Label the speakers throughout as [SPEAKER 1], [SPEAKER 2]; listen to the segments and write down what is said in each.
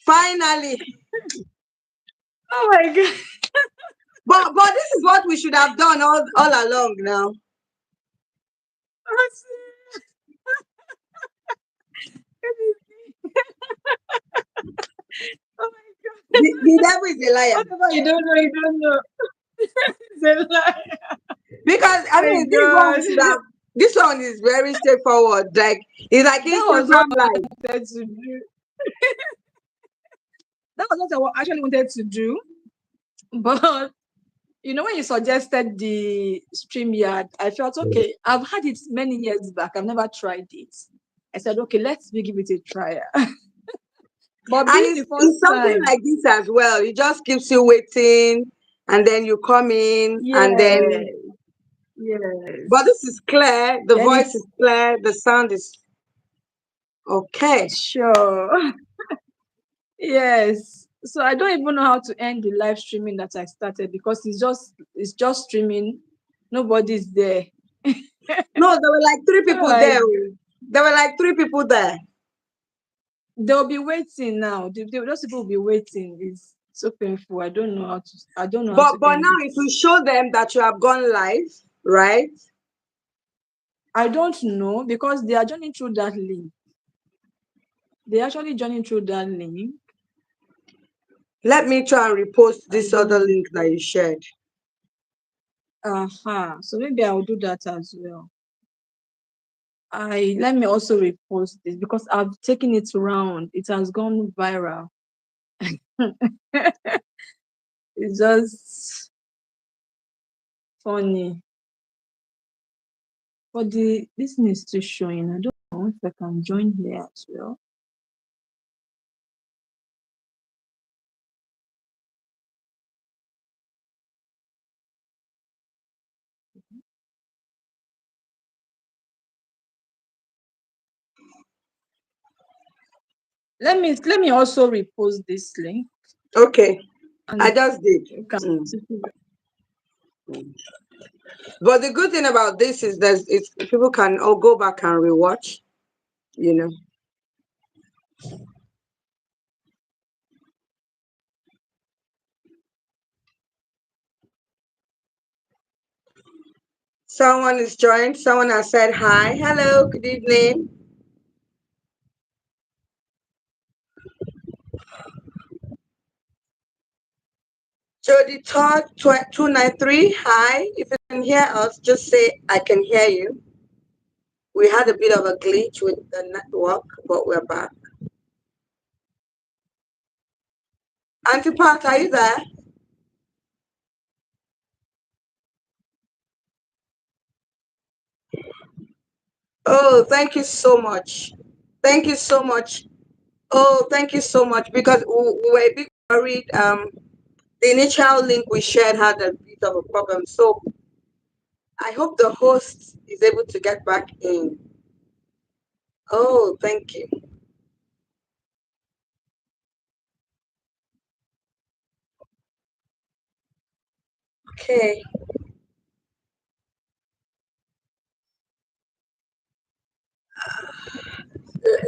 [SPEAKER 1] Finally.
[SPEAKER 2] Oh my God.
[SPEAKER 1] But this is what we should have done all along now.
[SPEAKER 2] Oh my God.
[SPEAKER 1] The devil is a liar.
[SPEAKER 2] Whatever you don't know, you don't know. It's a lie.
[SPEAKER 1] Because
[SPEAKER 2] Oh
[SPEAKER 1] I
[SPEAKER 2] my
[SPEAKER 1] mean, this one we
[SPEAKER 2] God.
[SPEAKER 1] should have. This one is very straightforward. Like it's like
[SPEAKER 2] That was what
[SPEAKER 1] Instagram
[SPEAKER 2] I
[SPEAKER 1] live.
[SPEAKER 2] wanted to do. That was what I actually wanted to do. But when you suggested the StreamYard, I felt okay. I've had it many years back. I've never tried it. I said, okay, let's give it a try. But
[SPEAKER 1] And
[SPEAKER 2] being
[SPEAKER 1] it's,
[SPEAKER 2] the first
[SPEAKER 1] it's something
[SPEAKER 2] time,
[SPEAKER 1] like this as well. It just keeps you waiting, and then you come in, and then.
[SPEAKER 2] yeah,
[SPEAKER 1] But
[SPEAKER 2] yes.
[SPEAKER 1] this is clear. The
[SPEAKER 2] Then
[SPEAKER 1] voice
[SPEAKER 2] it's
[SPEAKER 1] is clear. The sound is okay.
[SPEAKER 2] sure. Yes. So I don't even know how to end the live streaming that I started because it's just streaming. Nobody's there.
[SPEAKER 1] No, there were like three
[SPEAKER 2] Oh
[SPEAKER 1] people
[SPEAKER 2] my
[SPEAKER 1] there.
[SPEAKER 2] God.
[SPEAKER 1] There were like three people there.
[SPEAKER 2] They'll be waiting now. Those people will be waiting. It's so painful. I don't know how to
[SPEAKER 1] But
[SPEAKER 2] end
[SPEAKER 1] now
[SPEAKER 2] it.
[SPEAKER 1] if you show them that you have gone live, right?
[SPEAKER 2] I don't know because they are joining through that link. They're actually joining through that link.
[SPEAKER 1] Let me try and repost
[SPEAKER 2] I
[SPEAKER 1] this other
[SPEAKER 2] don't
[SPEAKER 1] link that you shared.
[SPEAKER 2] So maybe I'll do that as well. I Let me also repost this because I've taken it around. It has gone viral. It's just funny. But this needs to showing. I don't know if I can join here as well. Let me also repost this link
[SPEAKER 1] Okay, I
[SPEAKER 2] and
[SPEAKER 1] just did.
[SPEAKER 2] you can
[SPEAKER 1] Mm. But the good thing about this is that it's people can all go back and rewatch. You know, someone is joined. Someone has said hi. Hello. Good evening. Jody Todd 293. Hi. If you can hear us, just say I can hear you. We had a bit of a glitch with the network, but we're back. Auntie Pat, are you there? Oh, thank you so much. Thank you so much. Oh, thank you so much because we were a bit worried. The initial link we shared had a bit of a problem. So I hope the host is able to get back in. Oh, thank you. Okay.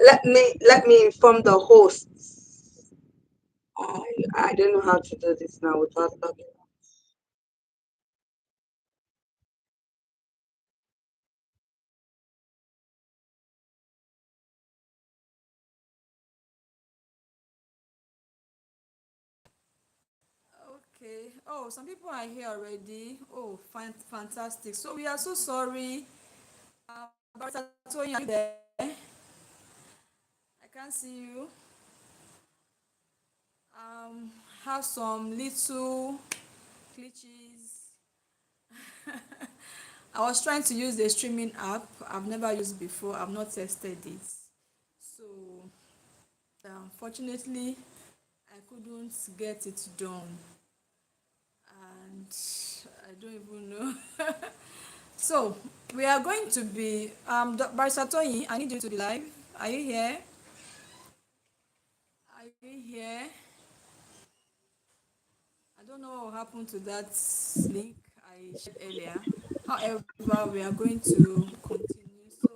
[SPEAKER 1] Let me inform the hosts. I don't know how to do this now without logging.
[SPEAKER 2] Okay. Oh, some people are here already. Oh, fantastic. So we are so sorry. Barrister Toyin, are you there? I can't see you. Um, have some little glitches. I was trying to use the streaming app. I've never used before. I've not tested it. So, unfortunately, I couldn't get it done. And I don't even know. So, we are going to be Barrister Toyin, I need you to be live. Are you here? Are you here? I don't know what happened to that link I shared earlier. However, we are going to continue. So,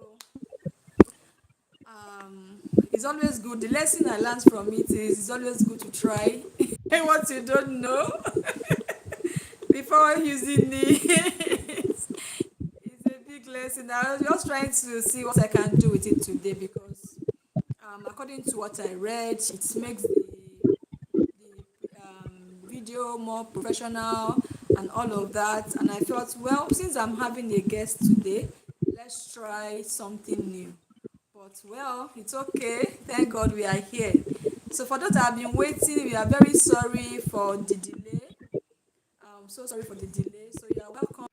[SPEAKER 2] um, It's always good. The lesson I learned from it is it's always good to try what you don't know before using it. It's a big lesson. I was just trying to see what I can do with it today because, according to what I read, it makes the video more professional and all of that. And I thought, well, since I'm having a guest today, let's try something new. But well, it's okay. Thank God we are here. So for those that have been waiting, we are very sorry for the delay. I'm so sorry for the delay. So you are welcome.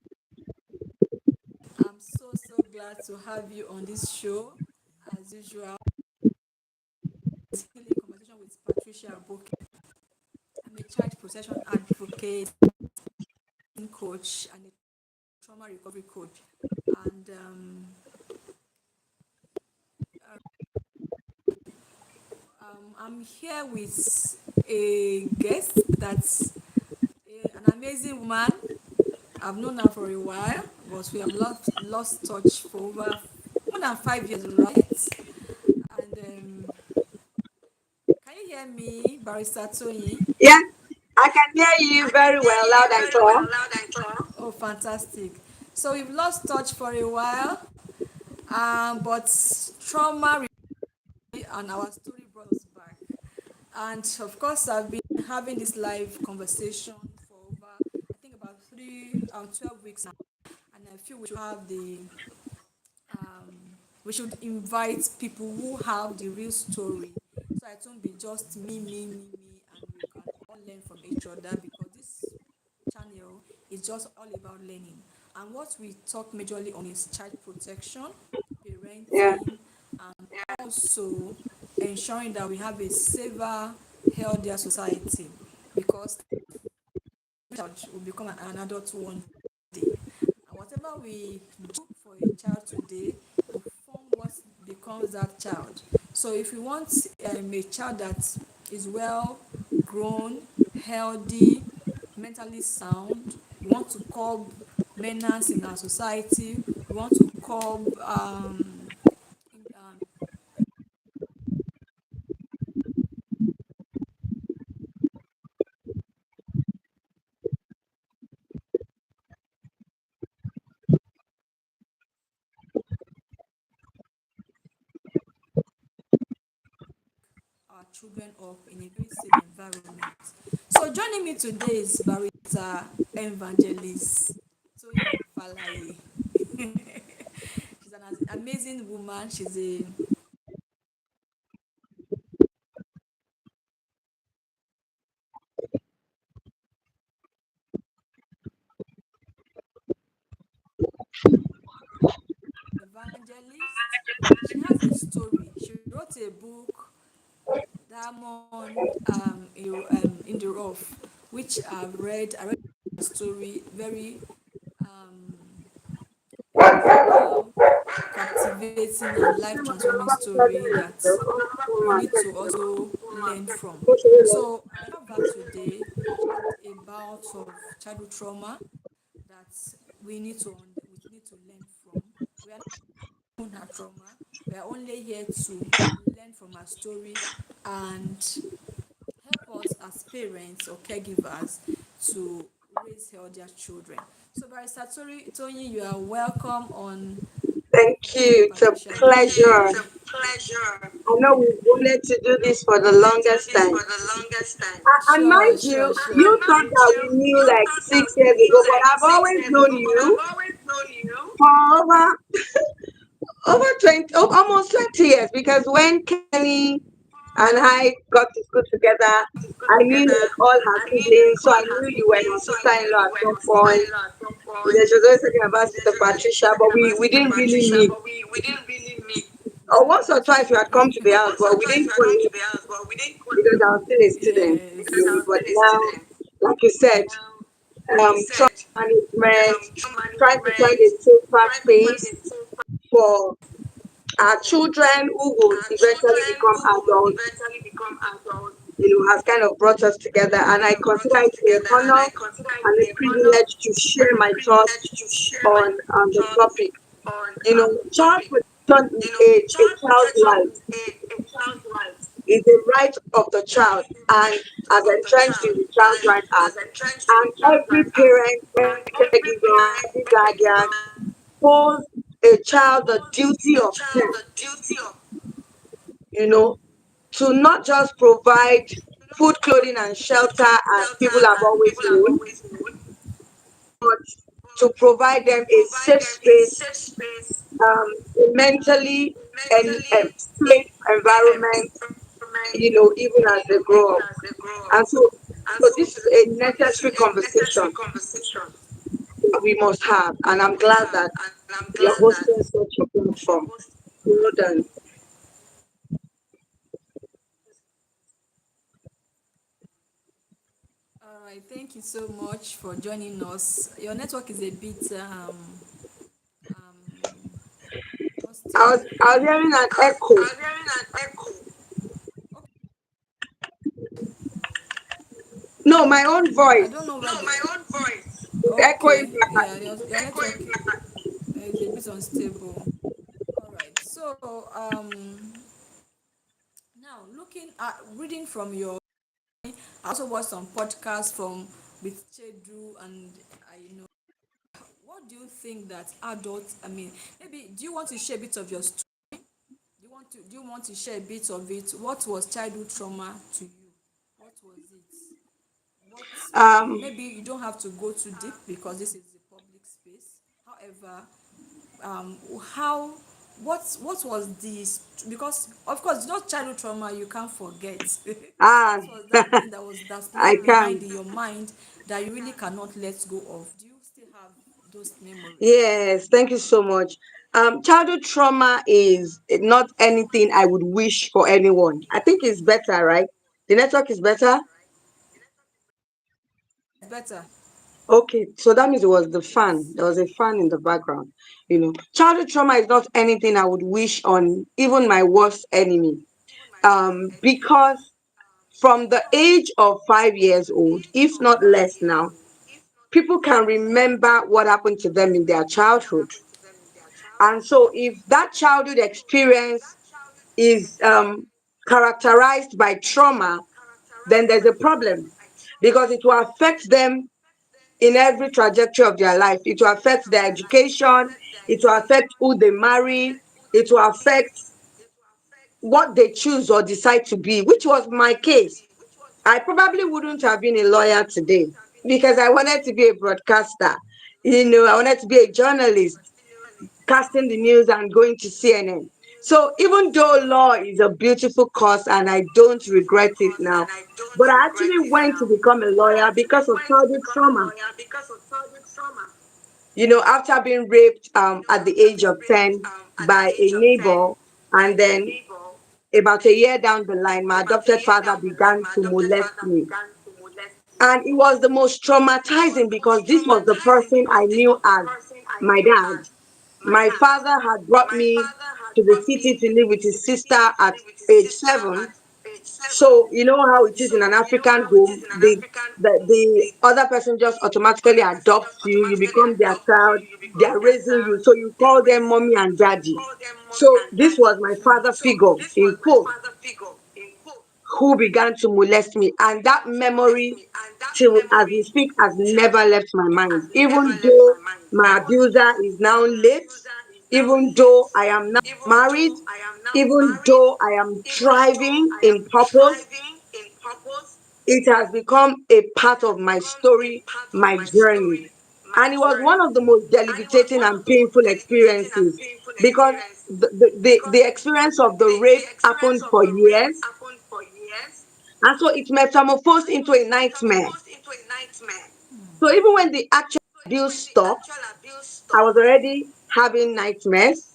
[SPEAKER 2] I'm so glad to have you on this show. As usual, it's Healing Conversation with Patricia Abokede. I'm a child protection advocate, coach, and a trauma recovery coach. And I'm here with a guest that's an amazing woman. I've known her for a while, but we have lost touch for over more than 5 years, right? And can you hear me, Barrister Tony?
[SPEAKER 1] Yeah, I can hear you
[SPEAKER 2] I can
[SPEAKER 1] very
[SPEAKER 2] hear
[SPEAKER 1] well,
[SPEAKER 2] you
[SPEAKER 1] loud and
[SPEAKER 2] very well,
[SPEAKER 1] clear.
[SPEAKER 2] loud and clear. Oh, fantastic. So we've lost touch for a while, but trauma and our story brought us back. And of course, I've been having this live conversation for over, I think, about 12 weeks now. And I feel we should have um, we should invite people who have the real story. So it won't be just me, and we can all learn from each other because this channel is just all about learning. And what we talk majorly on is child protection,
[SPEAKER 1] Yeah,
[SPEAKER 2] parenting, and also ensuring that we have a safer, healthier society because child will become an adult one day. And whatever we do for a child today will form what becomes that child. So if we want a child that is well grown, healthy, mentally sound, we want to curb menace in our society, we want to curb um, our children up in a very safe environment. So joining me today is Barrister Evangelist Toyin Falaye. She's an amazing woman. She's a evangelist. She has a story. She wrote a book, Diamond in the Rough, which I've read. I read the story, very emotional, captivating, and life transforming story that we need to also learn from. So I have her today about of childhood trauma that we need to learn from. We are not her trauma. We are only here to learn from her story and help us as parents or caregivers to raise healthier children. So Barrister Tony, you are welcome on Healing
[SPEAKER 1] thank
[SPEAKER 2] Conversation with
[SPEAKER 1] you. It's a
[SPEAKER 2] Patricia Abokede.
[SPEAKER 1] pleasure.
[SPEAKER 2] It's a pleasure.
[SPEAKER 1] I know we've wanted to do this for the
[SPEAKER 2] Wanted to do
[SPEAKER 1] longest
[SPEAKER 2] this
[SPEAKER 1] time.
[SPEAKER 2] for the longest time.
[SPEAKER 1] And
[SPEAKER 2] Sure,
[SPEAKER 1] mind
[SPEAKER 2] sure,
[SPEAKER 1] you,
[SPEAKER 2] sure.
[SPEAKER 1] you
[SPEAKER 2] And
[SPEAKER 1] thought
[SPEAKER 2] mind
[SPEAKER 1] that
[SPEAKER 2] you,
[SPEAKER 1] we knew
[SPEAKER 2] you
[SPEAKER 1] like
[SPEAKER 2] thought that
[SPEAKER 1] 6 years
[SPEAKER 2] we knew
[SPEAKER 1] ago, but
[SPEAKER 2] like
[SPEAKER 1] I've
[SPEAKER 2] six
[SPEAKER 1] always
[SPEAKER 2] years
[SPEAKER 1] known
[SPEAKER 2] ago, but
[SPEAKER 1] you
[SPEAKER 2] I've always known you
[SPEAKER 1] for over 20, almost 20 years. Because when Kenny and I got to school together,
[SPEAKER 2] to school
[SPEAKER 1] I knew
[SPEAKER 2] together.
[SPEAKER 1] like all her
[SPEAKER 2] I knew like
[SPEAKER 1] siblings, so
[SPEAKER 2] all
[SPEAKER 1] I
[SPEAKER 2] her
[SPEAKER 1] knew you were my
[SPEAKER 2] siblings, so I knew
[SPEAKER 1] sister-in-law
[SPEAKER 2] you
[SPEAKER 1] at
[SPEAKER 2] were
[SPEAKER 1] some
[SPEAKER 2] my
[SPEAKER 1] point.
[SPEAKER 2] sister-in-law at some
[SPEAKER 1] You know,
[SPEAKER 2] point.
[SPEAKER 1] she was always talking about
[SPEAKER 2] Then
[SPEAKER 1] Sister
[SPEAKER 2] she was always
[SPEAKER 1] Patricia, but
[SPEAKER 2] talking about
[SPEAKER 1] we
[SPEAKER 2] Sister
[SPEAKER 1] didn't really
[SPEAKER 2] Patricia,
[SPEAKER 1] meet.
[SPEAKER 2] but we didn't really meet.
[SPEAKER 1] Or once or
[SPEAKER 2] Right.
[SPEAKER 1] twice you had come to the
[SPEAKER 2] Or
[SPEAKER 1] house,
[SPEAKER 2] once or
[SPEAKER 1] but we
[SPEAKER 2] twice
[SPEAKER 1] didn't
[SPEAKER 2] you had come
[SPEAKER 1] fully
[SPEAKER 2] to the house, but we didn't go
[SPEAKER 1] because I was still a student.
[SPEAKER 2] yes.
[SPEAKER 1] You
[SPEAKER 2] Because I
[SPEAKER 1] know,
[SPEAKER 2] was
[SPEAKER 1] but
[SPEAKER 2] still a
[SPEAKER 1] now,
[SPEAKER 2] student.
[SPEAKER 1] like you said,
[SPEAKER 2] Now, like you
[SPEAKER 1] trauma
[SPEAKER 2] said,
[SPEAKER 1] management,
[SPEAKER 2] trauma
[SPEAKER 1] trying to find
[SPEAKER 2] management,
[SPEAKER 1] a safer
[SPEAKER 2] trying to find
[SPEAKER 1] space
[SPEAKER 2] a safe
[SPEAKER 1] for our
[SPEAKER 2] for
[SPEAKER 1] children who would
[SPEAKER 2] our
[SPEAKER 1] eventually
[SPEAKER 2] children
[SPEAKER 1] become
[SPEAKER 2] who would
[SPEAKER 1] adults,
[SPEAKER 2] eventually become adults.
[SPEAKER 1] has kind of brought us together. And I
[SPEAKER 2] Kind of brought
[SPEAKER 1] consider
[SPEAKER 2] us
[SPEAKER 1] it an
[SPEAKER 2] together, and
[SPEAKER 1] honor
[SPEAKER 2] I consider
[SPEAKER 1] and a
[SPEAKER 2] it an honor
[SPEAKER 1] privilege to share
[SPEAKER 2] and a
[SPEAKER 1] my thoughts
[SPEAKER 2] privilege to share my
[SPEAKER 1] on the
[SPEAKER 2] thoughts
[SPEAKER 1] topic.
[SPEAKER 2] on
[SPEAKER 1] Child
[SPEAKER 2] topic.
[SPEAKER 1] protection is a
[SPEAKER 2] Child
[SPEAKER 1] child's
[SPEAKER 2] protection
[SPEAKER 1] life.
[SPEAKER 2] is a child's
[SPEAKER 1] is a right of the child and as entrenched in the Child Right Act. And every parent, every caregiver, every guardian owes a child the duty of care, you know, to not just provide food, clothing, and shelter as people have always known, but to provide them a safe space, mentally and safe environment, even as they grow up. And so this is a necessary conversation that we must have. And I'm glad that you're hosting such a platform. Well done.
[SPEAKER 2] All right, thank you so much for joining us. Your network is a bit unstable.
[SPEAKER 1] I was hearing an echo.
[SPEAKER 2] Okay,
[SPEAKER 1] No, my own
[SPEAKER 2] I don't
[SPEAKER 1] voice.
[SPEAKER 2] know where the
[SPEAKER 1] Echoing
[SPEAKER 2] okay,
[SPEAKER 1] back.
[SPEAKER 2] yeah, your network is a bit unstable. All right, so now looking at reading from your, I also watched some podcasts from with Chedu and I. What do you think that adults? I mean, maybe do you want to share a bit of your story? Do you want to share a bit of it? What was childhood trauma to you? What was it? What
[SPEAKER 1] Um,
[SPEAKER 2] maybe you don't have to go too deep because this is a public space. However, how what was this? Because of course, not childhood trauma you can't forget.
[SPEAKER 1] ah,
[SPEAKER 2] What was that thing that's
[SPEAKER 1] I
[SPEAKER 2] left behind
[SPEAKER 1] can.
[SPEAKER 2] in your mind that you really cannot let go of? Do you still have those memories?
[SPEAKER 1] Yes, thank you so much. Childhood trauma is not anything I would wish for anyone. I think it's better, right? The network is better.
[SPEAKER 2] It's better.
[SPEAKER 1] Okay, so that means it was the fan. There was a fan in the background. Childhood trauma is not anything I would wish on even my worst enemy. Because from the age of 5 years old, if not less now, people can remember what happened to them in their childhood. And so, if that childhood experience is characterized by trauma, then there's a problem because it will affect them in every trajectory of their life. It will affect their education, it will affect who they marry, it will affect what they choose or decide to be, which was my case. I probably wouldn't have been a lawyer today because I wanted to be a broadcaster. I wanted to be a journalist, casting the news and going to CNN. So even though law is a beautiful course and I don't regret it now, but I actually went to become a lawyer because of childhood trauma. After being raped at the age of 10 by a neighbor, and then about a year down the line, my adopted father began to molest me. And it was the most traumatizing because this was the person I knew as my dad. My father had brought me to the city to live with his sister at age 7. So you know how it is in an African home, the other person just automatically adopts you, you become their child, they are raising you, so you call them mommy and daddy. So this was my father figure in quote who began to molest me. And that memory, till as we speak, has never left my mind. Even though my abuser is now late, even though I am now married, even though I am thriving in purpose, it has become a part of my story, my journey. And it was one of the most debilitating and painful experiences because the experience of the rape happened for years. And so it metamorphosed into a nightmare. So even when the actual abuse stopped, I was already having nightmares.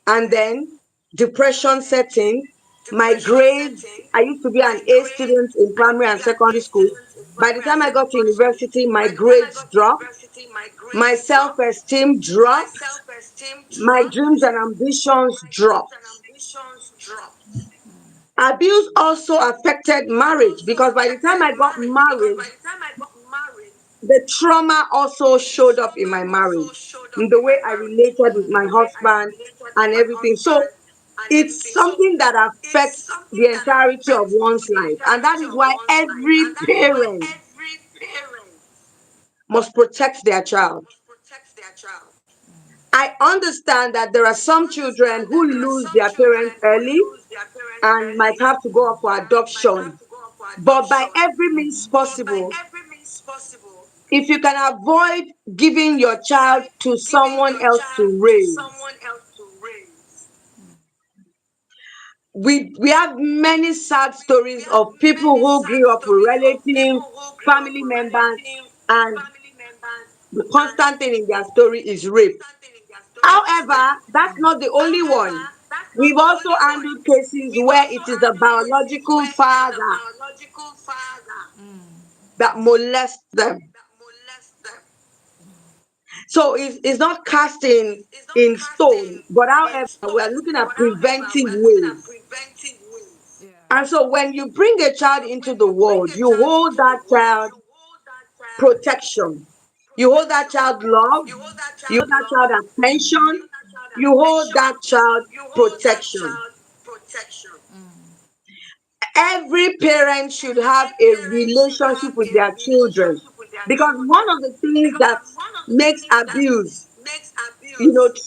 [SPEAKER 1] And then depression set in. My grades, I used to be an A student in primary and secondary school. By the time I got to university, my grades dropped, my self esteem dropped, my dreams and ambitions dropped. Abuse also affected marriage because by the time I got married, the trauma also showed up in my marriage, in the way I related with my husband and everything. So It's something that affects the entirety of one's life. And that is why every parent must protect their child. I understand that there are some children who lose their parents early and might have to go up for adoption. But by every means possible, if you can avoid giving your child to someone else to raise, we have many sad stories of people who grew up with relatives, family members, and the constant thing in their story is rape. However, that's not the only one. We've also handled cases where it is the biological father that molests them. So it's not cast in stone, but however, we are looking at preventive ways.
[SPEAKER 2] Yeah.
[SPEAKER 1] And so when you bring a child into the world, you hold that child protection. You hold that child love. You hold that child attention. You hold that child protection. Every parent should have a relationship with their children because one of the things that makes abuse,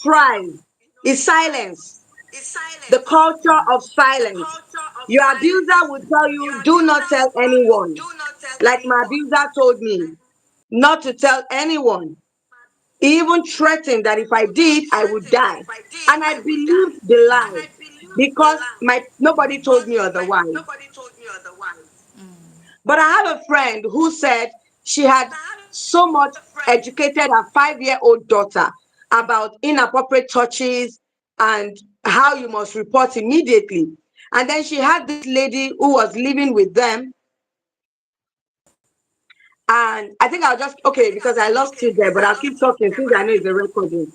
[SPEAKER 1] thrive is silence, the culture of silence. Your abuser will tell you, do not tell anyone. Like my abuser told me, not to tell anyone. He even threatened that if I did, I would die. And I believed the lie because my nobody told me otherwise. But I have a friend who said she had so much educated her 5-year old daughter about inappropriate touches and how you must report immediately. And then she had this lady who was living with them. And I think I'll just, okay, because I lost you there, but I'll keep talking since I know it's a recording.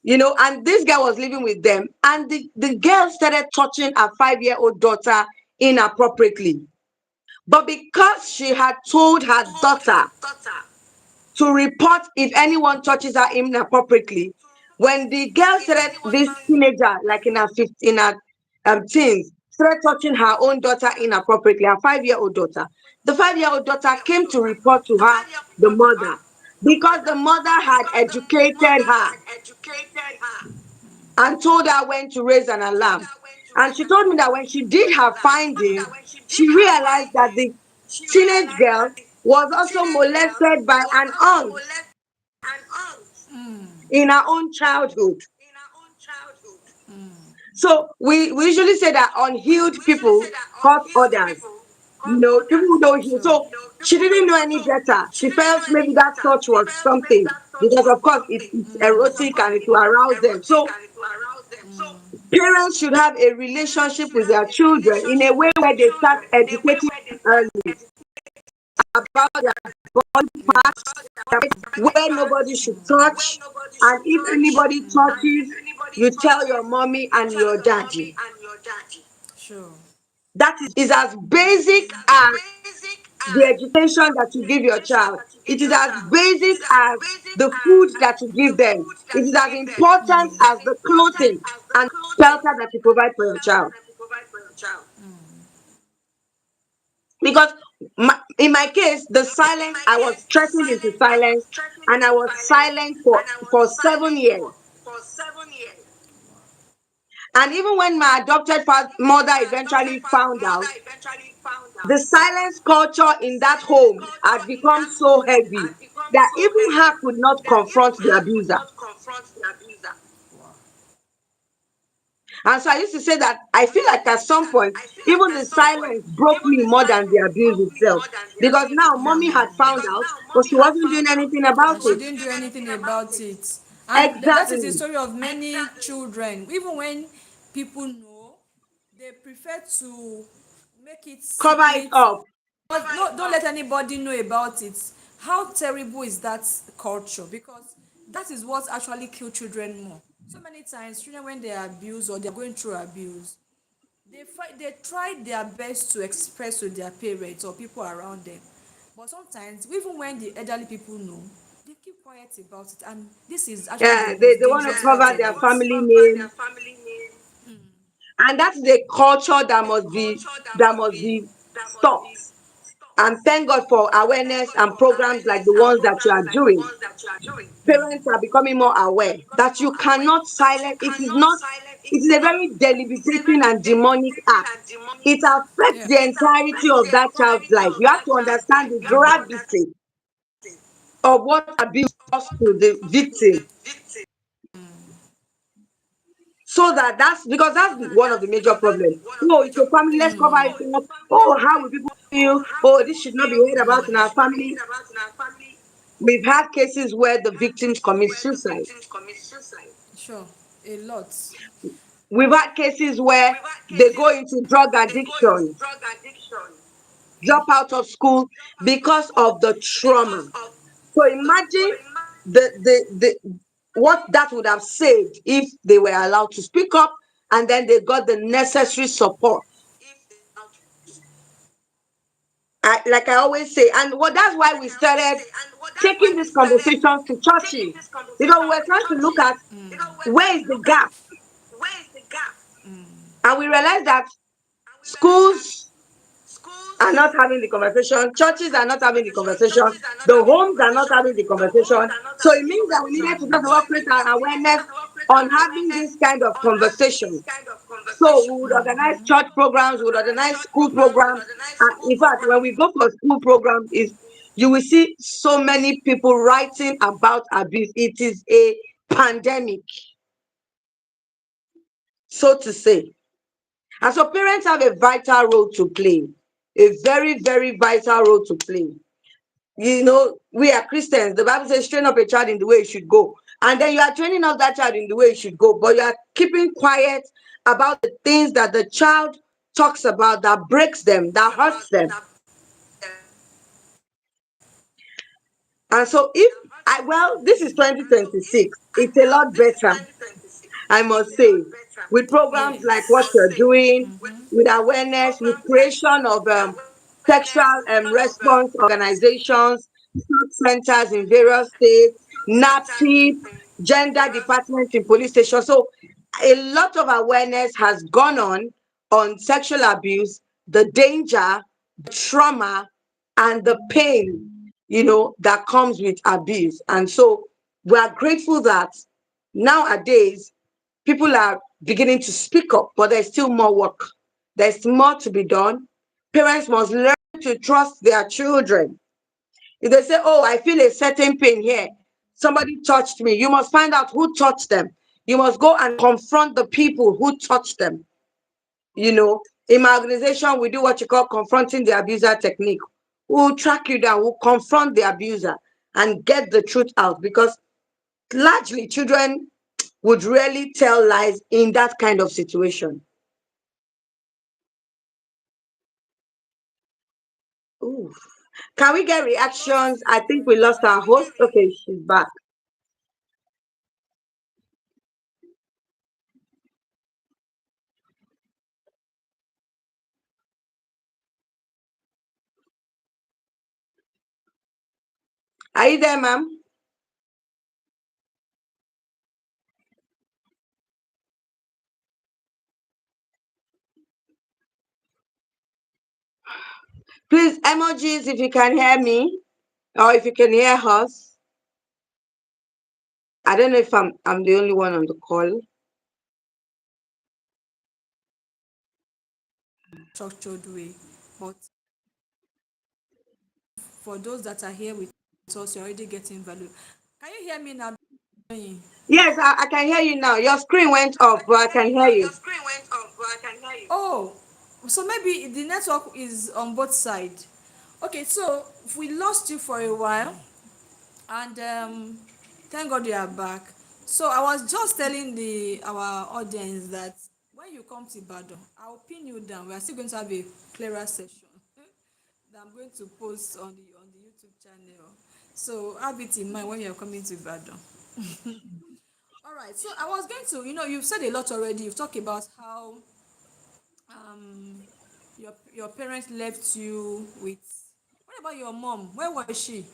[SPEAKER 1] And this girl was living with them, and the girl started touching her 5-year-old daughter inappropriately. But because she had told her daughter to report if anyone touches her inappropriately, when the girl started, this teenager, like in her teens, started touching her own daughter inappropriately, her 5-year-old daughter, the 5-year-old daughter came to report to her, the mother, because the mother had educated her and told her when to raise an alarm. And she told me that when she did her finding, she realized that the teenage girl was also molested by an aunt in her own childhood. So we usually say that unhealed people hurt others. People who don't heal. So she didn't know any better. She felt maybe that touch was something because, of course, it's erotic and it will arouse them. So parents should have a relationship with their children in a way where they start educating them early about their body parts, where nobody should touch, and if anybody touches, you tell your mommy and your daddy.
[SPEAKER 2] Sure.
[SPEAKER 1] That is as basic as the education that you give your child. It is as basic as the food that you give them. It is as important as the clothing and shelter that you provide for your child. Because in my case, the silence, I was threatened into silence, and I was silent for 7 years. And even when my adopted mother eventually found out, the silence culture in that home had become so heavy that even her could not confront the abuser. And so I used to say that I feel like at some point, even the silence broke me more than the abuse itself. Because now mommy had found out, but she wasn't doing anything about
[SPEAKER 2] And she
[SPEAKER 1] it.
[SPEAKER 2] didn't do anything about it. And that is the
[SPEAKER 1] Exactly.
[SPEAKER 2] story of many children. Even when people know, they prefer to make it
[SPEAKER 1] Cover it
[SPEAKER 2] secret.
[SPEAKER 1] up.
[SPEAKER 2] But no, don't let anybody know about it. How terrible is that culture? Because that is what actually kills children more. So many times, children, when they are abused or they are going through abuse, they try their best to express to their parents or people around them. But sometimes, even when the elderly people know, they keep quiet about it. And this is actually the
[SPEAKER 1] Yeah, they
[SPEAKER 2] most
[SPEAKER 1] want to
[SPEAKER 2] dangerous part
[SPEAKER 1] cover
[SPEAKER 2] of
[SPEAKER 1] their
[SPEAKER 2] it.
[SPEAKER 1] family name. And that is a culture that must be stopped. And thank God for awareness and programs like the ones that you are doing. Parents are becoming more aware that you cannot silence. It is a very deliberating and demonic act. It affects the entirety of that child's life. You have to understand the gravity of what abuse does to the victim. So that's because that's one of the major problems. Oh, it's a family, let's cover it up. Oh, how will people feel? Oh, this should not be heard about in our family. We've had cases where the victims commit suicide.
[SPEAKER 2] Sure, a lot.
[SPEAKER 1] We've had cases where they go into drug addiction, drop out of school because of the trauma. So imagine the what that would have saved if they were allowed to speak up and then they got the necessary support. Like I always say, and what that's why we started taking these conversations to churches, because we're trying to look at where is the gap, and we realize that schools are not having the conversation, churches are not having the conversation, the homes are not having the conversation. So it means that we needed to just work with our awareness on having this kind of conversation. So we would organize church programs, we would organize school programs. In fact, when we go for school programs, is you will see so many people writing about abuse. It is a pandemic, so to say. And so parents have a vital role to play, a very, very vital role to play. We are Christians. The Bible says, train up a child in the way it should go. And then you are training up that child in the way it should go, but you are keeping quiet about the things that the child talks about that breaks them, that hurts them. And so this is 2026. It's a lot better, I must say, with programs like what you're doing, with awareness, with creation of sexual response organizations, centers in various states, NAPTIP, gender departments in police stations. So a lot of awareness has gone on sexual abuse, the danger, the trauma, and the pain, that comes with abuse. And so we are grateful that nowadays people are beginning to speak up, but there's still more work. There's more to be done. Parents must learn to trust their children. If they say, oh, I feel a certain pain here, somebody touched me, you must find out who touched them. You must go and confront the people who touched them. In my organization, we do what you call confronting the abuser technique. We'll track you down, we'll confront the abuser and get the truth out, because largely children would really tell lies in that kind of situation. Ooh. Can we get reactions? I think we lost our host. Okay, she's back. Are you there, ma'am? Please, emojis if you can hear me or if you can hear us. I don't know if I'm the only one on the call.
[SPEAKER 2] Structured way. But for those that are here with us, you're already getting value. Can you hear me now?
[SPEAKER 1] Yes, I can hear you now. Your screen went off, but I can hear you.
[SPEAKER 2] Oh, so maybe the network is on both sides. Okay, so we lost you for a while, and thank God you are back. So I was just telling our audience that when you come to Ibadan, I'll pin you down. We are still going to have a clearer session that I'm going to post on the YouTube channel. So have it in mind when you're coming to Ibadan. All right. So I was going to, you've said a lot already. You've talked about how um your parents left you with. What about your mom? Where was she?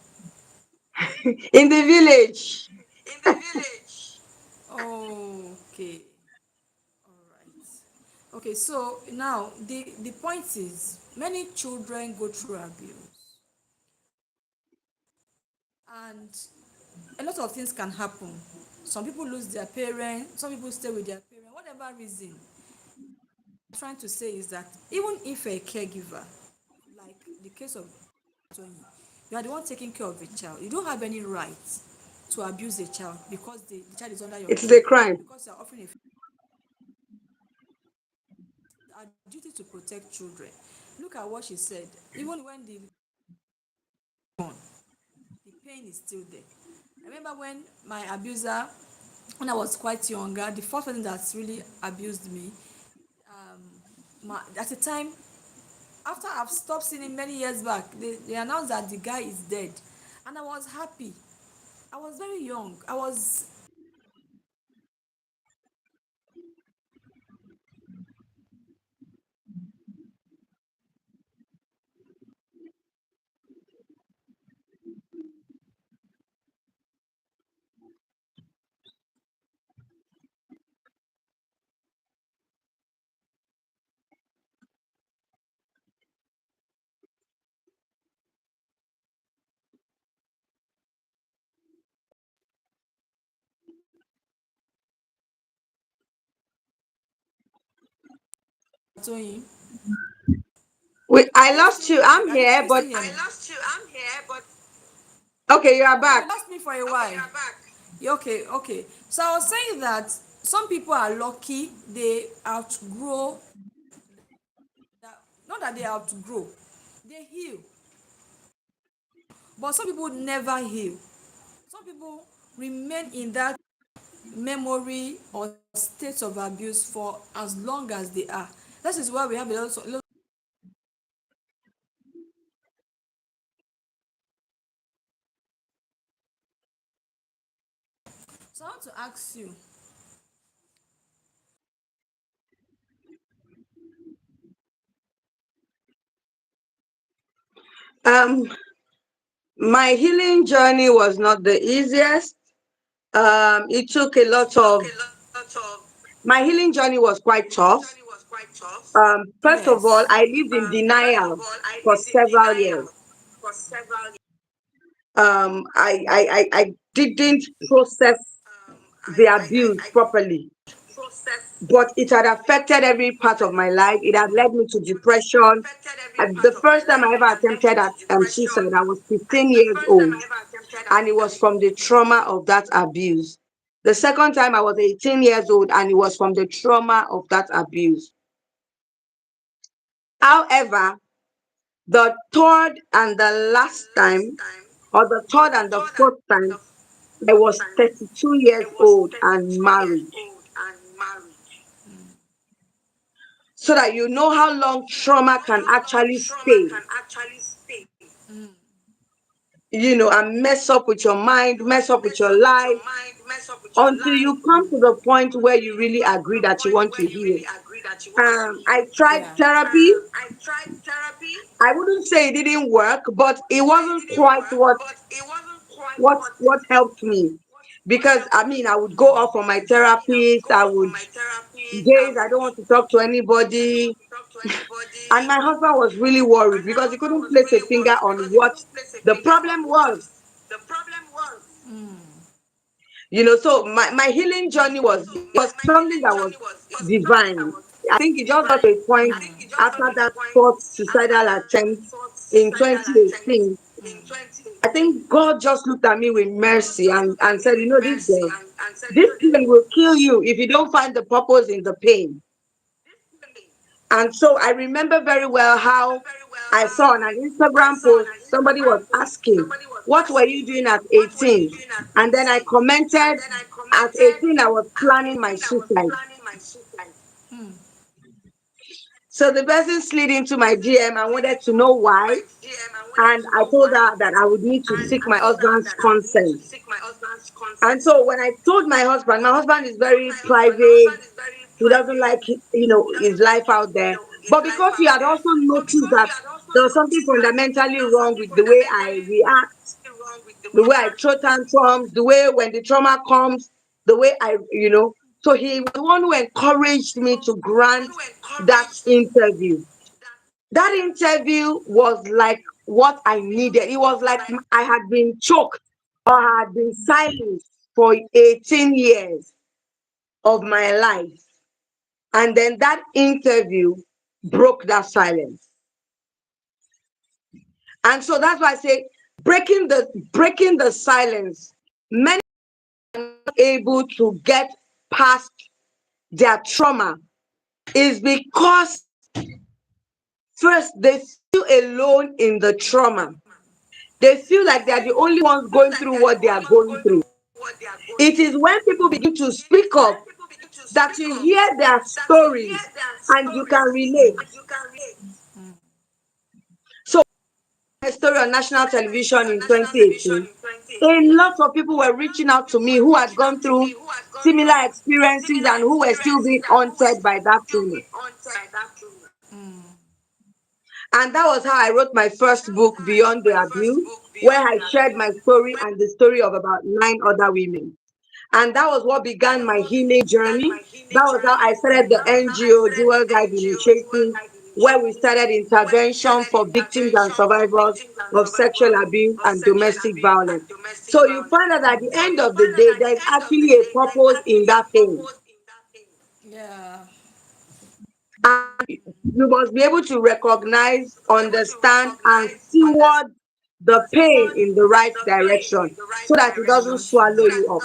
[SPEAKER 1] In the village.
[SPEAKER 2] Oh, okay. All right. Okay, so now the point is many children go through abuse, and a lot of things can happen. Some people lose their parents, some people stay with their parents, whatever reason. Trying to say is that even if a caregiver, like the case of Tony, you are the one taking care of a child, you don't have any right to abuse a child because the child is under your
[SPEAKER 1] It is a
[SPEAKER 2] care,
[SPEAKER 1] crime.
[SPEAKER 2] because you are offering a duty to protect children. Look at what she said. Even when the pain is still there. I remember when my abuser, when I was quite younger, the first person that really abused me, at the time, after I've stopped seeing him many years back, they announced that the guy is dead. And I was happy. I was very young. I was told him.
[SPEAKER 1] I
[SPEAKER 2] Are you
[SPEAKER 1] lost
[SPEAKER 2] still
[SPEAKER 1] you. I'm
[SPEAKER 2] can
[SPEAKER 1] here,
[SPEAKER 2] you
[SPEAKER 1] but
[SPEAKER 2] still hear me? I lost you. I'm here, but
[SPEAKER 1] okay, you are
[SPEAKER 2] okay, you
[SPEAKER 1] back.
[SPEAKER 2] lost me for a while. Okay, you're back. Yeah, okay, okay. So I was saying that some people are lucky they outgrow that, not that they outgrow, they heal. But some people never heal. Some people remain in that memory or state of abuse for as long as they are. That is why we have a lot. So I want to ask you,
[SPEAKER 1] Um, my healing journey was not the easiest. It took a lot of. My healing journey was quite tough. First of all,
[SPEAKER 2] yes.
[SPEAKER 1] I lived in denial for several years. I didn't process the abuse properly, but it had affected every part of my life. It had led me to depression. And the first time I ever attempted at suicide, I was 15 years old, and it was from the trauma of that abuse. The second time, I was 18 years old, and it was from the trauma of that abuse. However, the third and the last time, or the third and the fourth time, I was 32 years old and married. So that you know how long trauma can actually stay, and mess up with your mind, mess up with your life, until you come to the point where you really agree that you want to heal. I tried
[SPEAKER 2] Yeah.
[SPEAKER 1] therapy. I wouldn't say it didn't work, but it wasn't quite what helped me. Because I mean, I would go off on my therapist. I would days I don't want to talk to anybody. And my husband was really worried because he couldn't place a finger on what the problem was. So my healing journey was something that was divine. I think it just got to a point after that fourth suicidal attempt in 2018. I think God just looked at me with mercy and said, this girl, this pain will kill you if you don't find the purpose in the pain. And so I remember very well how I saw on an Instagram post, somebody was asking, what were you doing at 18? And then I commented, at 18, I was planning my suicide. So the person slid into my DM and wanted to know why. And I told her that I would need to seek my husband's consent. And so when I told my husband is very private. He doesn't like, his life out there. But because he had also noticed that there was something fundamentally wrong with the way I react, the way I throw tantrums, the way when the trauma comes, the way I. So he was the one who encouraged me to grant that interview. That interview was like what I needed. It was like I had been choked or had been silenced for 18 years of my life. And then that interview broke that silence. And so that's why I say breaking the silence. Many are not able to get past their trauma is because first they feel alone in the trauma. They feel like they are the only ones going through what they are going through. It is when people begin to speak up that you hear their stories and you can relate. So, a story on national television in 2018, a lot of people were reaching out to me who had gone through similar experiences and who were still being haunted by that trauma. And that was how I wrote my first book, Beyond the Abuse, where I shared my story and the story of about 9 other women. And that was what began my healing journey. That was how I started the NGO Dual Guide Initiative, where we started intervention for victims and survivors of sexual abuse and domestic violence. So you find out at the end of the day, there's actually a purpose in that pain.
[SPEAKER 2] Yeah.
[SPEAKER 1] And you must be able to recognize, understand, and steward the pain in the right direction so that it doesn't
[SPEAKER 2] That's true.
[SPEAKER 1] swallow you up.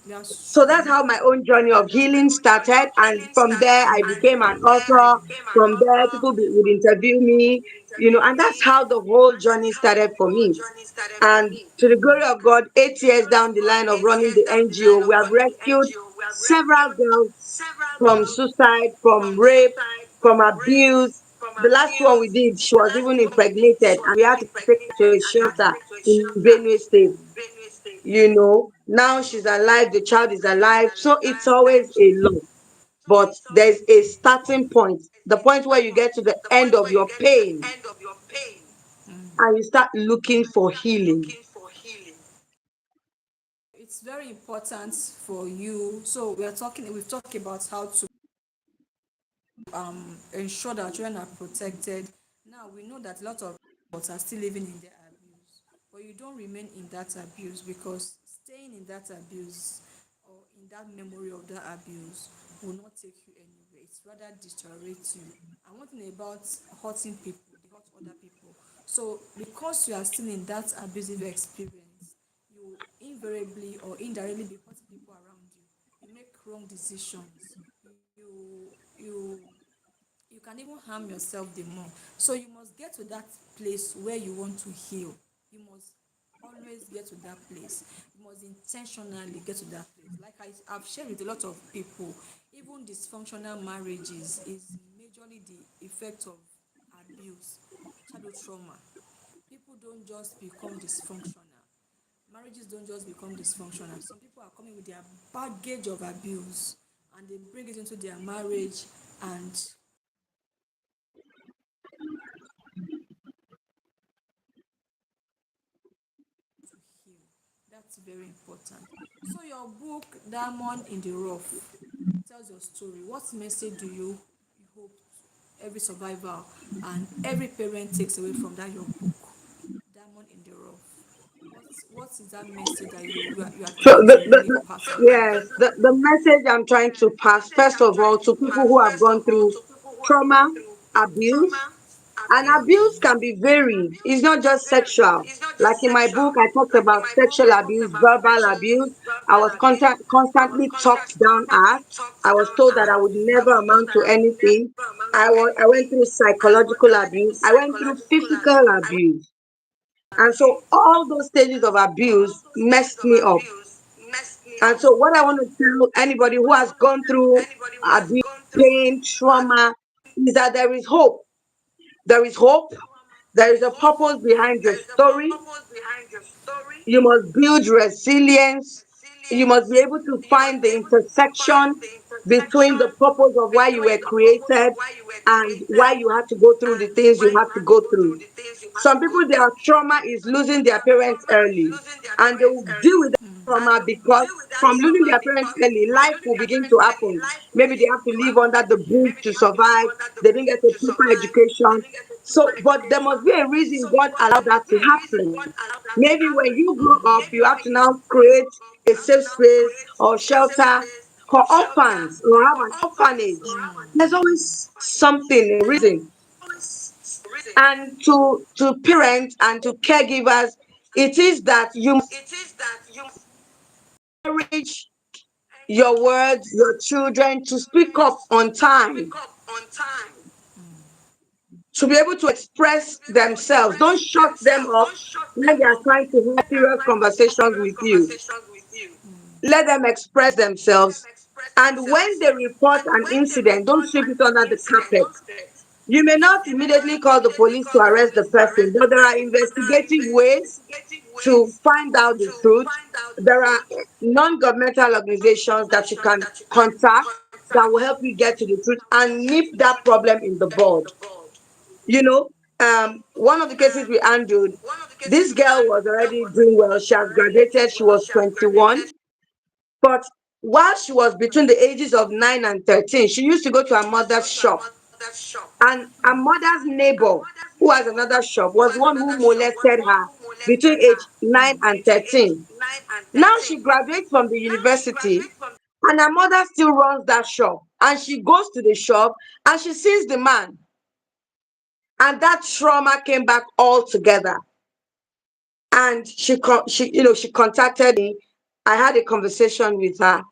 [SPEAKER 2] That's
[SPEAKER 1] So
[SPEAKER 2] true.
[SPEAKER 1] that's how my own journey of healing started. And from there, I became an author. From there, would interview me, and that's how the whole journey started for me. And to the glory of God, 8 years down the line of running the NGO, we have rescued several girls from suicide, from rape, from abuse. The last one we did, she was even impregnated, and we had to take her to a shelter in Benue State. Now she's alive, the child is alive. So it's always a lot. But there's a starting point, the point where you get to the end of your pain and you start looking for healing.
[SPEAKER 2] It's very important for you. So we've talked about how to ensure that children are protected. Now we know that a lot of adults are still living in their abuse, but you don't remain in that abuse, because staying in that abuse or in that memory of that abuse will not take you anywhere. It's rather deteriorate you. And one thing about hurting people, they hurt other people. So because you are still in that abusive experience, you invariably or indirectly be hurting people around you. You make wrong decisions. You can even harm yourself the more. So you must get to that place where you want to heal. You must always get to that place. You must intentionally get to that place. Like I've shared with a lot of people, even dysfunctional marriages is majorly the effect of abuse, childhood trauma. People don't just become dysfunctional. Marriages don't just become dysfunctional. Some people are coming with their baggage of abuse and they bring it into their marriage and to heal. That's very important. So your book, Diamond in the Rough, tells your story. What message do you hope every survivor and every parent takes away from that your book, Diamond in the Rough? What is that message that you are
[SPEAKER 1] So
[SPEAKER 2] trying to really pass on?
[SPEAKER 1] yes, the message I'm trying to pass, first of all, to people who have gone through trauma, abuse, and abuse can be varied. It's not just sexual. Like in my book, I talked about sexual abuse, verbal abuse. I was constantly talked down at. I was told that I would never amount to anything. I went through psychological abuse. I went through physical abuse. And so all those stages of abuse messed me up. And so what I want to tell anybody who has gone through abuse, pain, trauma, is that there is hope. There is hope. There is a purpose behind your story. You must build resilience. You must be able to find the intersection between the purpose of why you were created and why you had to go through the things you had to go through. Some people, their trauma is losing their parents early, and they will deal with that trauma because from losing their parents early, life will begin to happen. Maybe they have to live under the bridge to survive. They didn't get a proper education. So, but there must be a reason God allowed that to happen. Maybe when you grow up, you have to now create a safe space or shelter for orphans or have an orphanage. There's always something, a reason. And to parents and to caregivers, it is that you encourage your words, your children to speak up on time, to be able to express themselves. Don't shut them up when they are trying to have serious conversations with you. Let them express themselves. And when they report an incident, don't sweep it under the carpet. You may not immediately call the police to arrest the person, but there are investigative ways to find out the truth. There are non-governmental organizations that you can contact that will help you get to the truth and nip that problem in the bud. You know, one of the cases we handled, this girl was already doing well. She has graduated. She was 21. But while she was between the ages of 9 and 13, she used to go to her mother's shop. And her mother's neighbor, who has another shop, was one who molested her between age 9 and 13. Now she graduates from the university, and her mother still runs that shop. And she goes to the shop and she sees the man. And that trauma came back all together. And she contacted me. I had a conversation with her,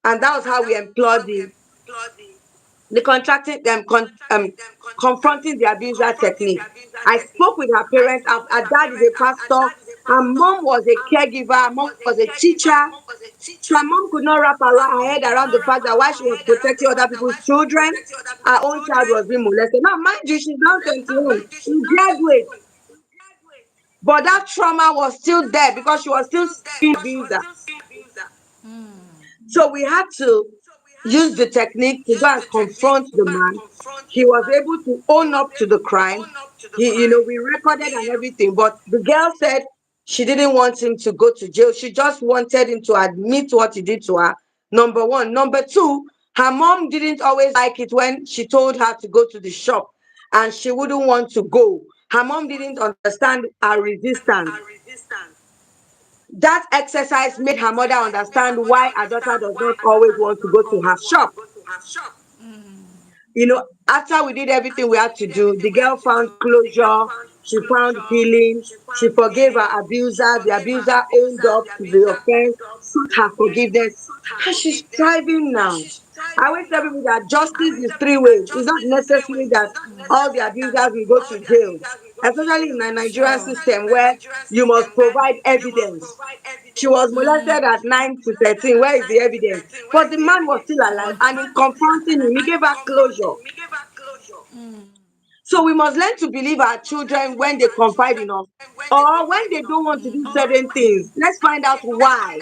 [SPEAKER 1] and that was how we employed the contracting them confronting the abuser technique. I spoke with her parents. Her dad is a pastor. Her mom was a caregiver. Her mom was a teacher. So her mom could not wrap her head around the fact that while she was protecting other people's children, her own child was being molested. Now, mind you, she's now 21. She graduates. But that trauma was still there because she was still seeing the abuser. So we had to use the technique to go and confront the man. He was able to own up to the crime. We recorded and everything, but the girl said she didn't want him to go to jail. She just wanted him to admit what he did to her. Number one. Number two, her mom didn't always like it when she told her to go to the shop and she wouldn't want to go. Her mom didn't understand her resistance. That exercise made her mother understand why her daughter does not always want to go to her shop. After we did everything we had to do, the girl found closure, she found healing, she forgave her abuser, the abuser owned up to the offense, sought her forgiveness, and she's thriving now. I always tell people that justice is three ways. It's not necessary that all the abusers will go to jail, especially in the Nigerian system where you must provide evidence. She was molested at 9 to 13. Where is the evidence? But the man was still alive, and in confronting him, he gave her closure. So we must learn to believe our children when they confide in us or when they don't want to do certain things. Let's find out why.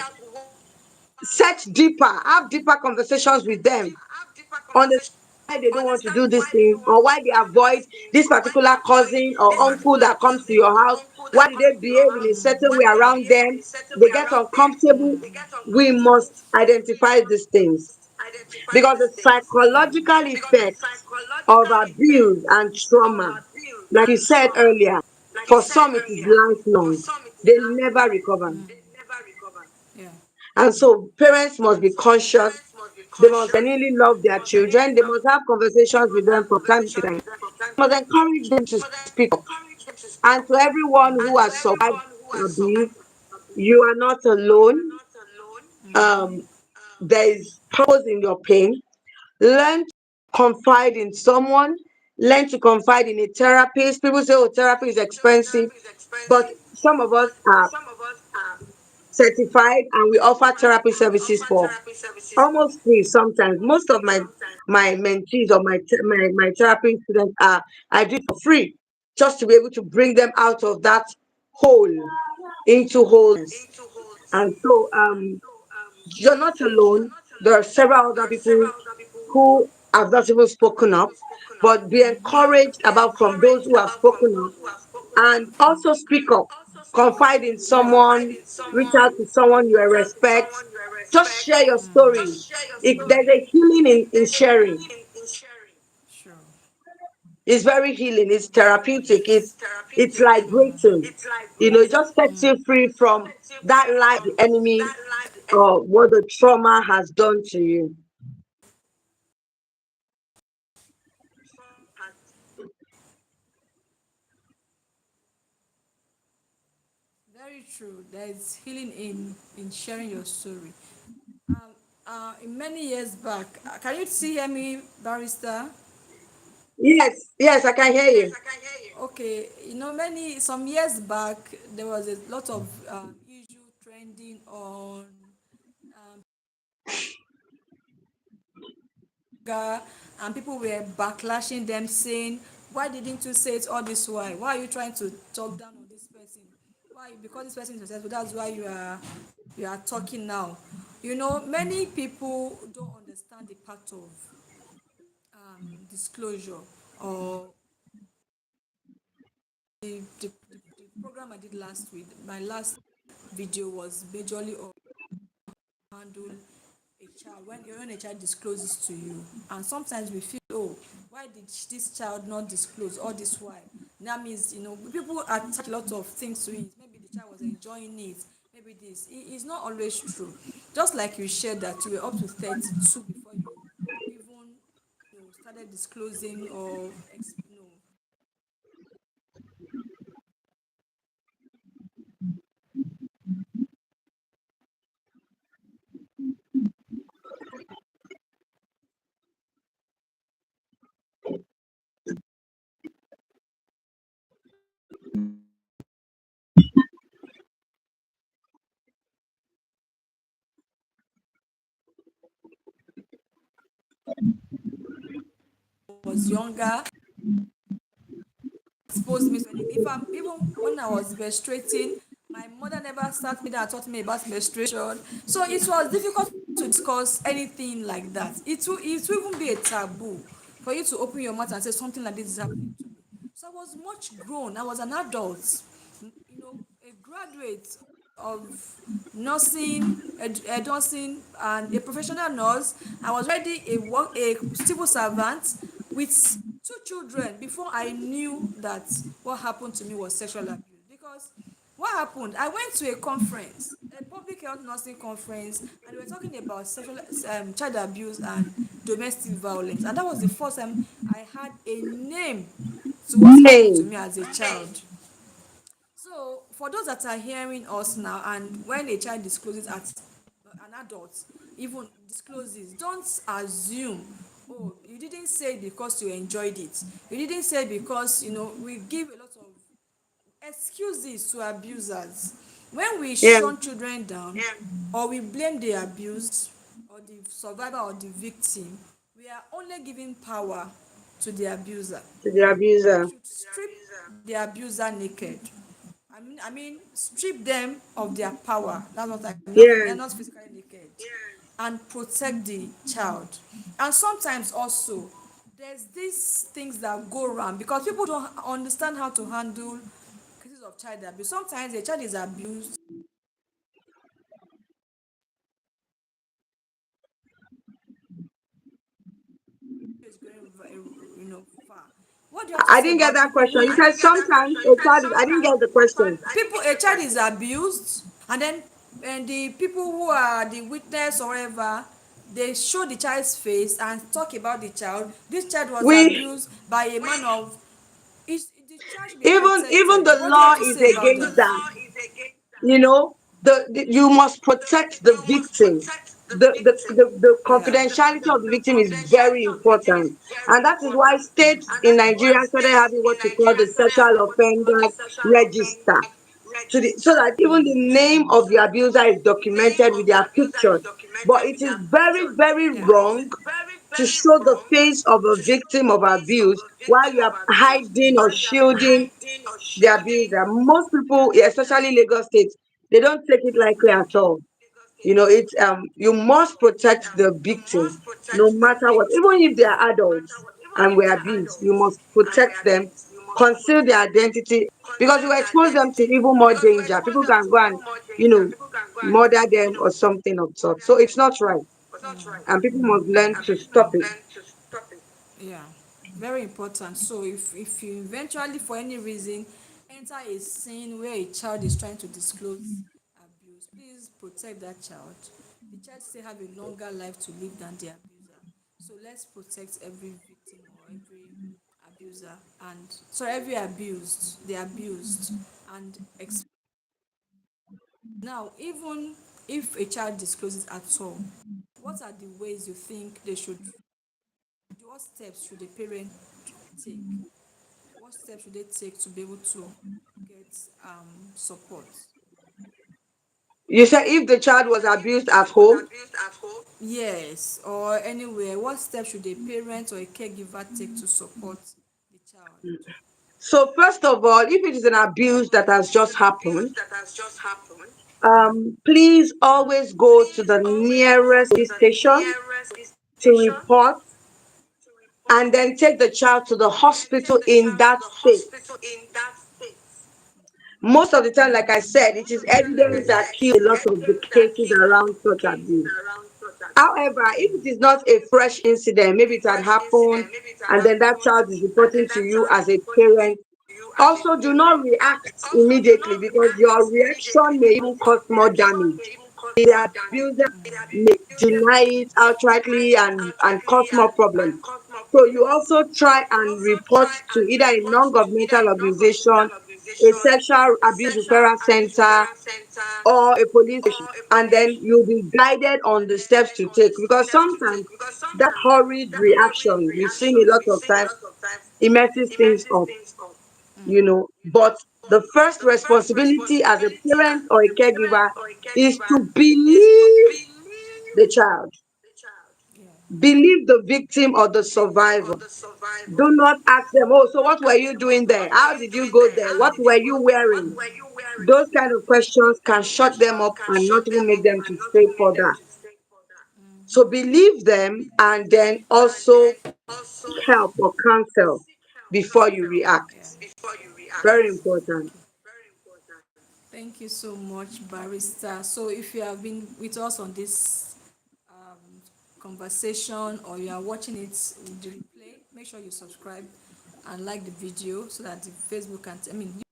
[SPEAKER 1] Search deeper, have deeper conversations with them. Understand why they don't want to do this thing or why they avoid this particular cousin or uncle that comes to your house. Why do they behave in a certain way around them? They get uncomfortable. We must identify these things because the psychological effects of abuse and trauma, like you said earlier, for some it is lifelong. They never recover.
[SPEAKER 2] Yeah.
[SPEAKER 1] And so parents must be conscious. They must genuinely love their children. They must have conversations with them from time to time. They must encourage them to speak up. And to everyone who has survived abuse, you are not alone. Um, there is purpose in your pain. Learn to confide in someone. Learn to confide in a therapist. People say, oh, therapy is expensive. But some of us are certified and we offer therapy services for almost free sometimes. Most of my mentees or my therapy students are I do it for free just to be able to bring them out of that hole into wholeness. And so you're not alone. There are several other people who have not even spoken up, but be encouraged about from those who have spoken up and also speak up. confide in
[SPEAKER 2] Yeah.
[SPEAKER 1] someone, reach out to someone you respect. Just share your story. If there's a healing in sharing,
[SPEAKER 2] Sure.
[SPEAKER 1] it's very healing. It's therapeutic. It's
[SPEAKER 2] Mm.
[SPEAKER 1] liberating. It just sets you free from that lie the enemy or what the trauma has done to you.
[SPEAKER 2] Very true. There's healing in sharing your story. Um, in many years back, can you still hear me, Barrister?
[SPEAKER 1] Yes, yes, I can hear you.
[SPEAKER 2] Okay, many some years back, there was a lot of issue trending on Ga, and people were backlashing them, saying, "Why didn't you say it all this while? Why are you trying to talk down on this person? Why? Because this person is successful. That's why you are talking now." Many people don't understand the part of disclosure, or the program I did last week. My last video was majorly on handle a child when a child discloses to you, and sometimes we feel, oh, why did this child not disclose all this while? That means, people attach a lot of things to it. Maybe the child was enjoying it, maybe this. It's not always true. Just like you shared that you were up to 32 before you even started disclosing, or was younger, exposed me to anything. If I'm even when I was menstruating, my mother never sat me down and taught me about menstruation. So it was difficult to discuss anything like that. It will even be a taboo for you to open your mouth and say something like this is happening to me. So I was much grown. I was an adult, a graduate of nursing, and a professional nurse. I was already a civil servant with two children before I knew that what happened to me was sexual abuse. Because what happened, I went to a conference, a public health nursing conference, and they were talking about sexual child abuse and domestic violence, and that was the first time I had a name to what happened to
[SPEAKER 1] Nay.
[SPEAKER 2] me as a child. So, for those that are hearing us now, and when a child discloses at an adult, even discloses, don't assume, oh, you didn't say it because you enjoyed it. You didn't say it because, we give a lot of excuses to abusers. When we
[SPEAKER 1] Yeah,
[SPEAKER 2] shun children down, or we blame the abused, or the survivor, or the victim, we are only giving power to the abuser.
[SPEAKER 1] to the
[SPEAKER 2] We
[SPEAKER 1] abuser.
[SPEAKER 2] should strip the abuser naked. I mean, strip them of their power. That's what I mean. Not, they're
[SPEAKER 1] Yeah,
[SPEAKER 2] not physically naked. And protect the child. And sometimes also, there's these things that go wrong because people don't understand how to handle cases of child abuse. Sometimes a child is abused, is going far. What do you have to
[SPEAKER 1] I
[SPEAKER 2] say
[SPEAKER 1] didn't get
[SPEAKER 2] about
[SPEAKER 1] that
[SPEAKER 2] people
[SPEAKER 1] question.
[SPEAKER 2] who
[SPEAKER 1] You said sometimes a child is, I didn't get the question.
[SPEAKER 2] people a child is abused, and then the people who are the witness or whatever, they show the child's face and talk about the child. This child was
[SPEAKER 1] We
[SPEAKER 2] abused by a man of the child should be
[SPEAKER 1] even
[SPEAKER 2] protected.
[SPEAKER 1] the
[SPEAKER 2] What do you
[SPEAKER 1] law
[SPEAKER 2] have to
[SPEAKER 1] is
[SPEAKER 2] say about
[SPEAKER 1] against
[SPEAKER 2] that?
[SPEAKER 1] that. You must protect the victim. The
[SPEAKER 2] Yeah.
[SPEAKER 1] confidentiality of the victim is very important, and that is why states in Nigeria started having what you call the sexual offenders register, so that even the name of the abuser is documented with their picture. But it is very, very
[SPEAKER 2] Yeah.
[SPEAKER 1] wrong to show the face of a victim of abuse while you are hiding or shielding the abuser. Most people, especially Lagos State, they don't take it lightly at all. It's you must protect the victim no matter what, even if they are adults and were abused, you must protect them. conceal their identity, because you expose them to even more danger. People can go and, you know, murder them or something of sort. So it's not right. And people must learn to stop it.
[SPEAKER 2] Yeah, very important. So if you eventually for any reason enter a scene where a child is trying to disclose abuse, please protect that child. The child still have a longer life to live than the abuser. So let's protect every victim or every abuser and so every abused, the abused and now even if a child discloses at all, what are the ways you think they should, what steps should a parent take? What steps should they take to be able to get support?
[SPEAKER 1] You said if the child was abused at home.
[SPEAKER 2] Yes, or anywhere. What steps should a parent or a caregiver take to support the child?
[SPEAKER 1] So first of all, if it is an abuse that has just happened, please always go to the nearest police station to report, and then take the child to the hospital in that state. Most of the time, like I said, it is evidence that kills a lot of the cases around such abuse. However, if it is not a fresh incident, maybe it had happened and then that child is reporting to you as a parent, also do not react immediately, because your reaction may even cause more damage. The abuser may deny it outrightly and cause more problems. So you also try and report to either a non-governmental organization, a sexual abuse referral center, or a police station, and then you'll be guided on the steps to take, because sometimes that hurried reaction we've seen a lot of times, it messes things up, you know. But the first responsibility as a parent or a caregiver is to believe the child,
[SPEAKER 2] Yeah.
[SPEAKER 1] believe the victim or the survivor. Do not ask them, oh, so what were you doing there? How did you go there? What were you wearing? Those kind of questions can shut them up and not even make them to stay further. So believe them, and then also help or counsel before you
[SPEAKER 2] Yeah.
[SPEAKER 1] react. Very important.
[SPEAKER 2] Thank you so much, Barrister. So if you have been with us on this conversation or you are watching it with the replay, make sure you subscribe and like the video so that the Facebook can, I mean,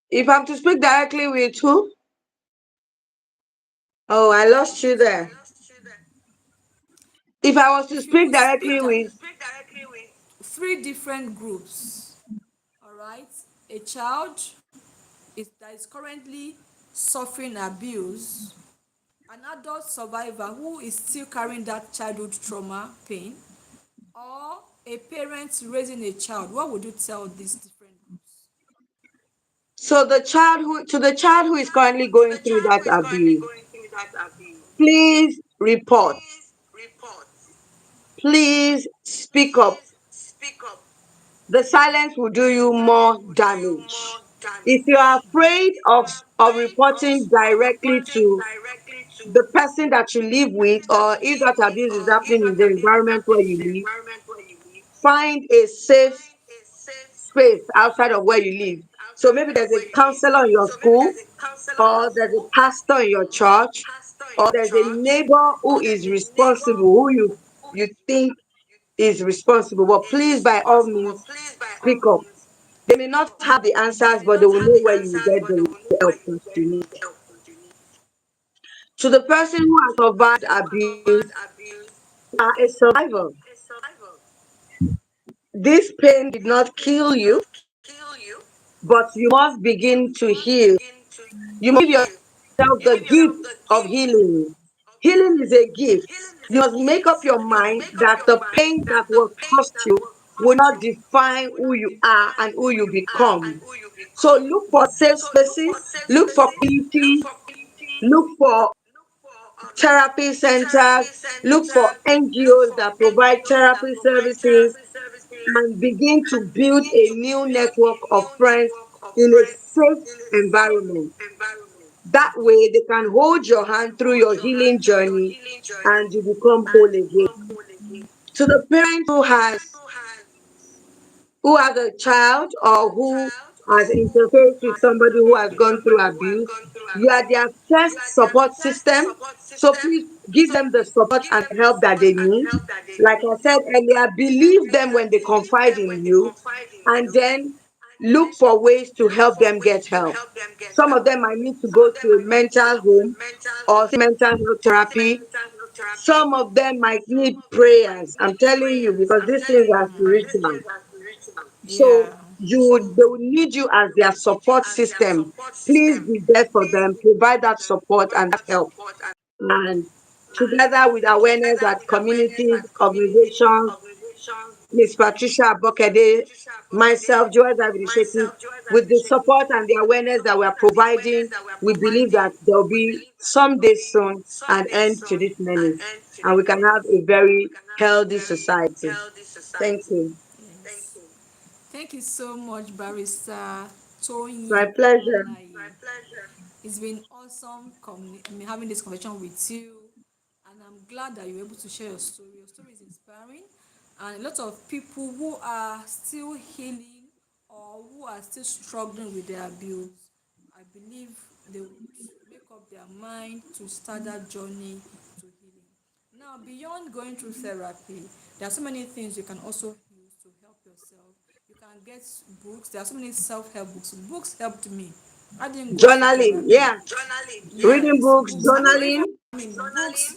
[SPEAKER 1] If I'm to speak directly with who? Oh, I lost you there. If I was to
[SPEAKER 2] if you
[SPEAKER 1] speak
[SPEAKER 2] could speak
[SPEAKER 1] directly with,
[SPEAKER 2] three different groups, all right? A child that is currently suffering abuse, an adult survivor who is still carrying that childhood trauma pain, or a parent raising a child, what would you tell these different groups?
[SPEAKER 1] so the child who, to the child who is currently going through that abuse, please report. Please speak up. The silence will do you more damage. If you are afraid of reporting directly to the person that you live with, or if that abuse is happening in the environment where you live, find a safe space outside of where you live. So maybe there's a counselor in your school, or there's a pastor in your church, or there's a neighbor who is responsible, who you think is responsible. But please, by all means, speak up. They may not have the answers, but they will know where you will get the help that you need. To the person who has survived abuse, you are a survivor. This pain did not kill you, but you must begin to heal. You must give yourself the gift of healing. Healing is a gift. You must make up your mind that the pain that was caused you will not define who you are and who you become. So look for safe spaces, look for community, look for therapy centers, look for NGOs that provide therapy services, and begin to build a new network of friends in a safe environment. That way, they can hold your hand through your healing journey and you become whole again. To the parent who has a child or who has interfaced with somebody who has gone through abuse, you are their first support system. So please give them the support and help that they need. Like I said earlier, believe them when they confide in you, and then look for ways to help them get help. Some of them might need to go to a mental home or mental health therapy. Some of them might need prayers. I'm telling you, because these things are spiritual. So
[SPEAKER 2] Yeah.
[SPEAKER 1] they will need you as their support system. Please be there for them, provide that support and that help. And together with awareness at communities, organizations, Miss Patricia Abokede, myself, Joel David Initiative, with the support and the awareness that we are providing, we believe that there will be someday soon an end to this menace and we can have a very healthy society. Thank you.
[SPEAKER 2] Yes. Thank you so much, Barrister
[SPEAKER 1] My
[SPEAKER 2] Tony
[SPEAKER 1] pleasure.
[SPEAKER 2] Olaye. It's been awesome having this conversation with you, and I'm glad that you were able to share your story. Your story is inspiring, and a lot of people who are still healing or who are still struggling with their abuse, I believe they would make up their mind to start that journey to healing. Now, beyond going through therapy, there are so many things you can also use to help yourself. You can get books. There are so many self-help books. Books helped me. I didn't go through
[SPEAKER 1] Journaling,
[SPEAKER 2] therapy.
[SPEAKER 1] yeah. Reading
[SPEAKER 2] Yes,
[SPEAKER 1] books,
[SPEAKER 2] books. Even
[SPEAKER 1] journaling.
[SPEAKER 2] books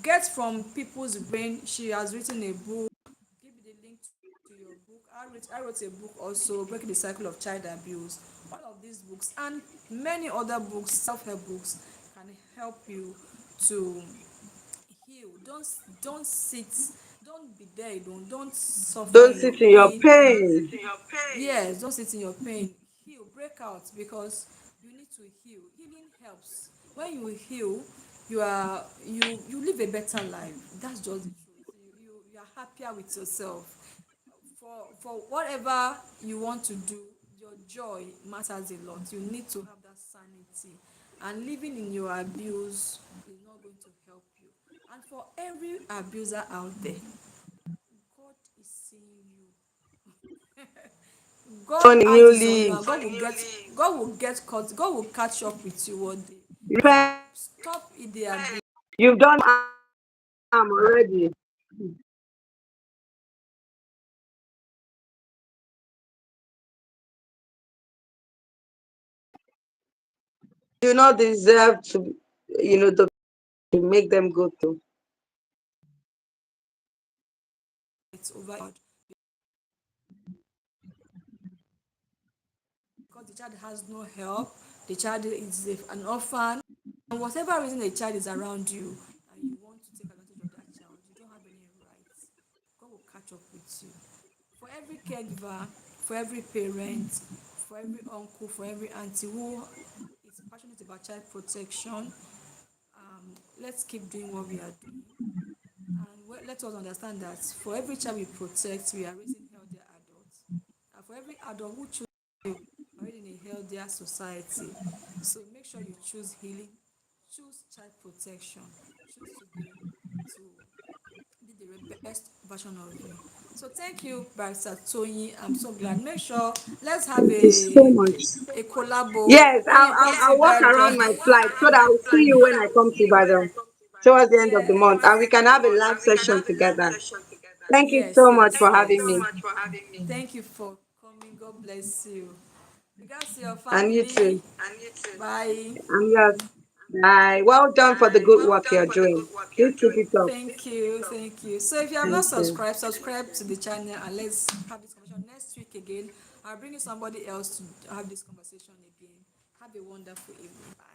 [SPEAKER 2] get from people's brain. She has written a book. Give you the link to your book. I wrote a book also, Breaking the Cycle of Child Abuse. All of these books and many other books, self-help books, can help you to heal. Don't sit, don't be there alone, don't suffer
[SPEAKER 1] Don't
[SPEAKER 2] in your
[SPEAKER 1] sit in your
[SPEAKER 2] pain.
[SPEAKER 1] pain.
[SPEAKER 2] Yes, don't sit in your pain. Heal, break out, because you need to heal. Healing helps. When you heal, you live a better life. That's just the truth. You are happier with yourself. For whatever you want to do, your joy matters a lot. You need to have that sanity. And living in your abuse is not going to help you. And for every abuser out there, God is seeing you. God
[SPEAKER 1] On a
[SPEAKER 2] has
[SPEAKER 1] new
[SPEAKER 2] this on you,
[SPEAKER 1] leaf.
[SPEAKER 2] and God will catch up with you one day. So
[SPEAKER 1] Repent.
[SPEAKER 2] stop in the abuse.
[SPEAKER 1] You've done harm already. You not deserve to, to make them go through.
[SPEAKER 2] It's over because the child has no help. The child is an orphan, and whatever reason the child is around you, and you want to take advantage of that child, you don't have any rights. God will catch up with you. For every caregiver, for every parent, for every uncle, for every auntie who is passionate about child protection, let's keep doing what we are doing. And let us understand that for every child we protect, we are raising healthier adults. And for every adult who chooses heal, we're in a healthier society. So make sure you choose healing, choose child protection, choose to be the best version of you. So thank you, Barrister Tony. I'm so glad. Make sure let's have
[SPEAKER 1] Thank you so much.
[SPEAKER 2] a collabo
[SPEAKER 1] Yes,
[SPEAKER 2] when you come to
[SPEAKER 1] I'll walk
[SPEAKER 2] Ibadan.
[SPEAKER 1] around my flight so that I'll see you when I come to Ibadan towards the end of the month and we
[SPEAKER 2] Yes.
[SPEAKER 1] can have a live session together. Thank you
[SPEAKER 2] Yes,
[SPEAKER 1] so much
[SPEAKER 2] yes,
[SPEAKER 1] for having
[SPEAKER 2] yes.
[SPEAKER 1] me.
[SPEAKER 2] Thank you for coming. God bless you. Regards to your
[SPEAKER 1] And you
[SPEAKER 2] family.
[SPEAKER 1] too.
[SPEAKER 2] Bye.
[SPEAKER 1] And yes, bye. Well done for the good work you're doing. Please keep it up.
[SPEAKER 2] Thank you. Thank you. So if you have not
[SPEAKER 1] Thank you.
[SPEAKER 2] subscribed, subscribe to the channel and let's have this conversation next week again. I'll bring you somebody else to have this conversation again. Have a wonderful evening. Bye.